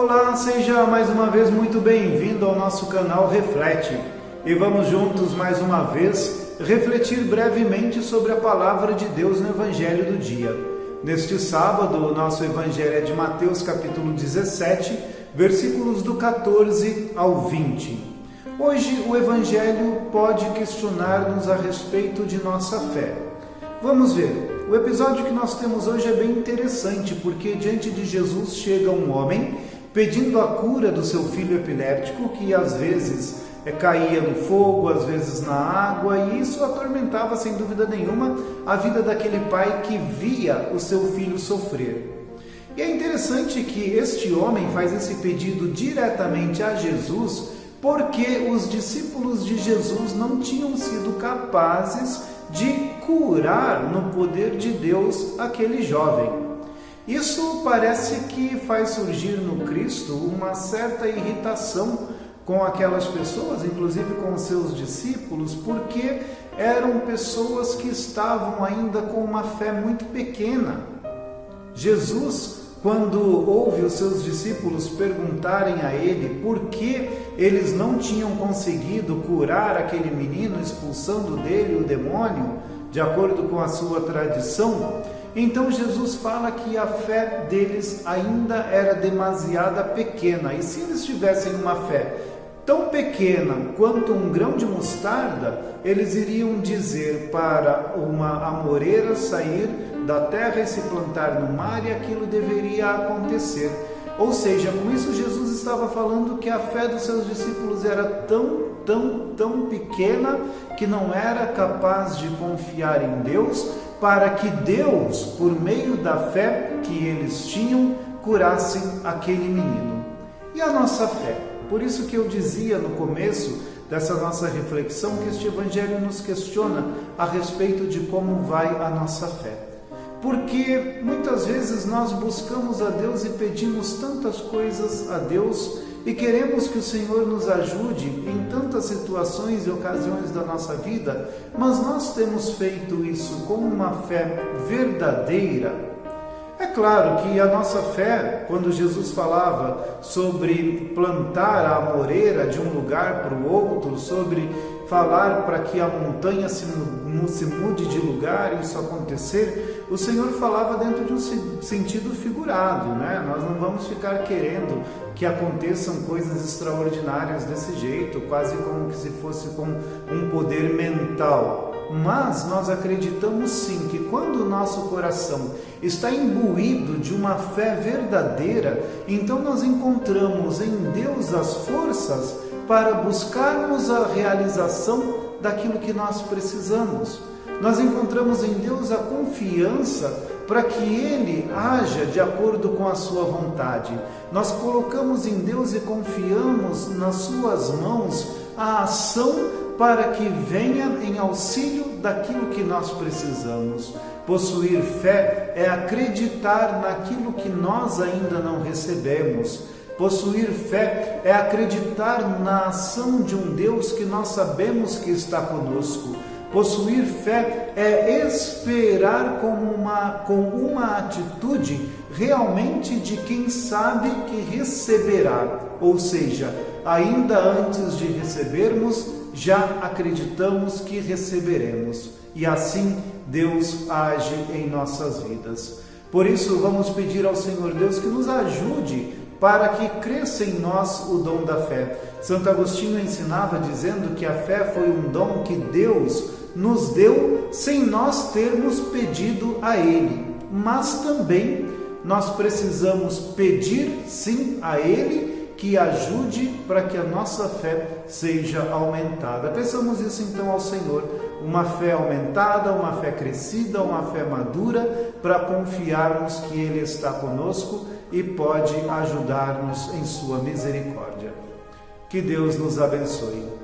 Olá, seja mais uma vez muito bem-vindo ao nosso canal Reflete. E vamos juntos mais uma vez refletir brevemente sobre a palavra de Deus no Evangelho do dia. Neste sábado, o nosso Evangelho é de Mateus capítulo 17, versículos do 14 ao 20. Hoje o Evangelho pode questionar-nos a respeito de nossa fé. Vamos ver, o episódio que nós temos hoje é bem interessante, porque diante de Jesus chega um homem pedindo a cura do seu filho epiléptico, que às vezes caía no fogo, às vezes na água, e isso atormentava sem dúvida nenhuma a vida daquele pai que via o seu filho sofrer. E é interessante que este homem faz esse pedido diretamente a Jesus, porque os discípulos de Jesus não tinham sido capazes de curar no poder de Deus aquele jovem. Isso parece que faz surgir no Cristo uma certa irritação com aquelas pessoas, inclusive com os seus discípulos, porque eram pessoas que estavam ainda com uma fé muito pequena. Jesus, quando ouve os seus discípulos perguntarem a ele por que eles não tinham conseguido curar aquele menino, expulsando dele o demônio, de acordo com a sua tradição, então Jesus fala que a fé deles ainda era demasiada pequena. E se eles tivessem uma fé tão pequena quanto um grão de mostarda, eles iriam dizer para uma amoreira sair da terra e se plantar no mar, e aquilo deveria acontecer. Ou seja, com isso Jesus estava falando que a fé dos seus discípulos era tão pequena que não era capaz de confiar em Deus, para que Deus, por meio da fé que eles tinham, curasse aquele menino. E a nossa fé? Por isso que eu dizia no começo dessa nossa reflexão que este Evangelho nos questiona a respeito de como vai a nossa fé. Porque muitas vezes nós buscamos a Deus e pedimos tantas coisas a Deus e queremos que o Senhor nos ajude em tantas situações e ocasiões da nossa vida, mas nós temos feito isso com uma fé verdadeira? É claro que a nossa fé, quando Jesus falava sobre plantar a amoreira de um lugar para o outro, sobre falar para que a montanha se mude de lugar e isso acontecer, o Senhor falava dentro de um sentido figurado, né? Nós não vamos ficar querendo que aconteçam coisas extraordinárias desse jeito, quase como que se fosse com um poder mental. Mas nós acreditamos sim que quando o nosso coração está imbuído de uma fé verdadeira, então nós encontramos em Deus as forças para buscarmos a realização daquilo que nós precisamos. Nós encontramos em Deus a confiança para que Ele haja de acordo com a sua vontade. Nós colocamos em Deus e confiamos nas suas mãos a ação para que venha em auxílio daquilo que nós precisamos. Possuir fé é acreditar naquilo que nós ainda não recebemos. Possuir fé é acreditar na ação de um Deus que nós sabemos que está conosco. Possuir fé é esperar com uma atitude realmente de quem sabe que receberá. Ou seja, ainda antes de recebermos, já acreditamos que receberemos. E assim Deus age em nossas vidas. Por isso, vamos pedir ao Senhor Deus que nos ajude para que cresça em nós o dom da fé. Santo Agostinho ensinava dizendo que a fé foi um dom que Deus nos deu sem nós termos pedido a Ele. Mas também nós precisamos pedir sim a Ele que ajude para que a nossa fé seja aumentada. Peçamos isso então ao Senhor, uma fé aumentada, uma fé crescida, uma fé madura, para confiarmos que Ele está conosco e pode ajudar-nos em sua misericórdia. Que Deus nos abençoe.